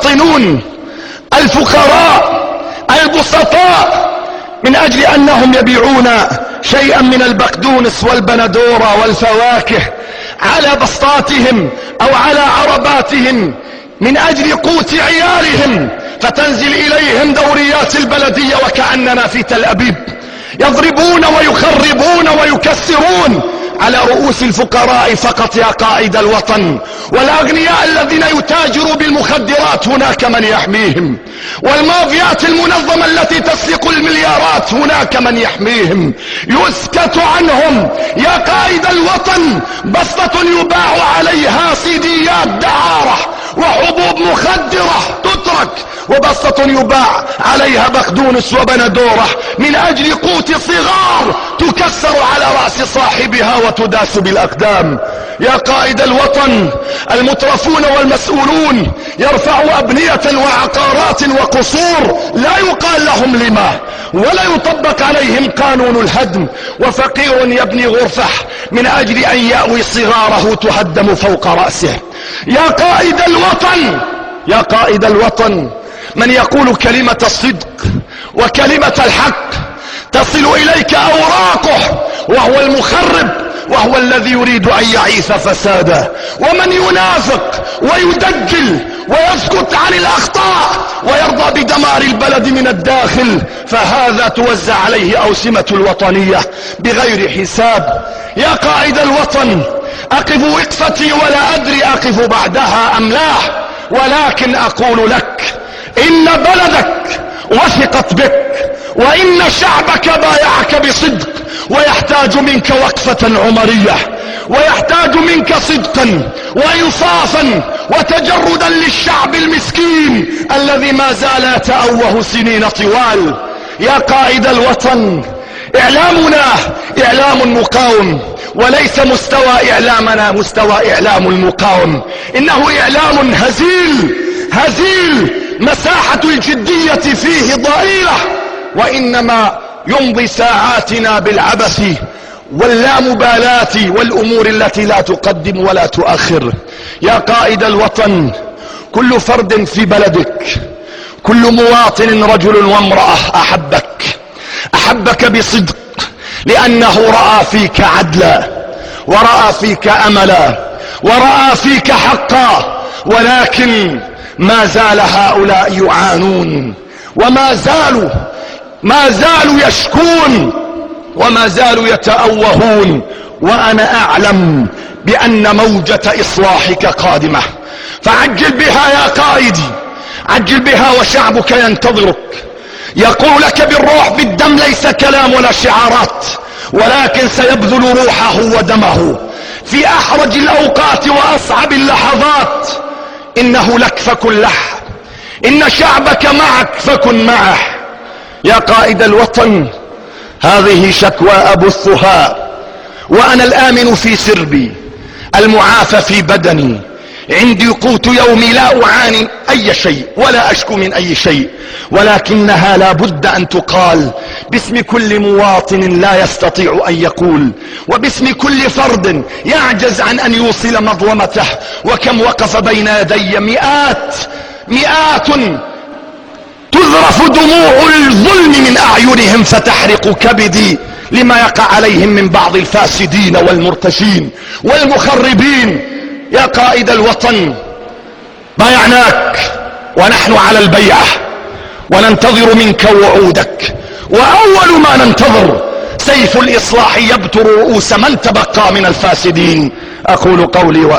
المواطنون الفقراء البسطاء من اجل انهم يبيعون شيئا من البقدونس والبندورة والفواكه على بسطاتهم او على عرباتهم من اجل قوت عيالهم، فتنزل اليهم دوريات البلدية وكأننا في تل ابيب، يضربون ويخربون ويكسرون على رؤوس الفقراء فقط يا قائد الوطن. والاغنياء الذين يتاجروا بالمخدرات هناك من يحميهم، والمافيات المنظمة التي تسرق المليارات هناك من يحميهم. يسكت عنهم يا قائد الوطن. بسطة يباع عليها سيديات دعارة وحبوب مخدرة تترك، وبسطة يباع عليها بقدونس وبندورة من اجل قوت صغار تكسر على رأس صاحبها وتداس بالاقدام. يا قائد الوطن، المترفون والمسؤولون يرفعوا ابنية وعقارات وقصور لا يقال لهم لما، ولا يطبق عليهم قانون الهدم، وفقير يبني غرفة من اجل ان يأوي صغاره تهدم فوق رأسه. يا قائد الوطن، يا قائد الوطن، من يقول كلمة الصدق وكلمة الحق تصل اليك اوراقه وهو المخرب، وهو الذي يريد ان يعيث فسادا. ومن ينافق ويدجل ويسكت عن الاخطاء ويرضى بدمار البلد من الداخل، فهذا توزع عليه اوسمة الوطنية بغير حساب. يا قائد الوطن، اقف وقفتي ولا ادري اقف بعدها ام لا، ولكن اقول لك ان بلدك وثقت بك، وان شعبك بايعك بصدق، ويحتاج منك وقفة عمرية، ويحتاج منك صدقا وانصافا وتجردا للشعب المسكين الذي ما زال يتأوه سنين طوال. يا قائد الوطن، اعلامنا اعلام مقاوم، وليس مستوى اعلامنا مستوى اعلام المقاوم، انه اعلام هزيل هزيل، مساحة الجدية فيه ضئيلة، وانما يمضي ساعاتنا بالعبث واللامبالاة والامور التي لا تقدم ولا تؤخر. يا قائد الوطن، كل فرد في بلدك، كل مواطن رجل وامرأة احبك بصدق، لانه رأى فيك عدلا، ورأى فيك املا، ورأى فيك حقا، ولكن ما زال هؤلاء يعانون، وما زالوا يشكون، وما زالوا يتأوهون. وانا اعلم بان موجة اصلاحك قادمة، فعجل بها يا قائدي، عجل بها وشعبك ينتظرك. يقول لك بالروح بالدم، ليس كلام ولا شعارات، ولكن سيبذل روحه ودمه في احرج الاوقات واصعب اللحظات. انه لك فكن له، ان شعبك معك فكن معه. يا قائد الوطن، هذه شكوى ابثها وانا الامن في سربي، المعافى في بدني، عندي قوت يومي، لا اعاني اي شيء ولا اشكو من اي شيء، ولكنها لا بد ان تقال باسم كل مواطن لا يستطيع ان يقول، وباسم كل فرد يعجز عن ان يوصل مظلمته. وكم وقف بين يدي مئات تذرف دموع الظلم من اعينهم فتحرق كبدي لما يقع عليهم من بعض الفاسدين والمرتشين والمخربين. يا قائد الوطن، بايعناك ونحن على البيعة، وننتظر منك وعودك، واول ما ننتظر سيف الاصلاح يبتر رؤوس من تبقى من الفاسدين. اقول قولي واسلم.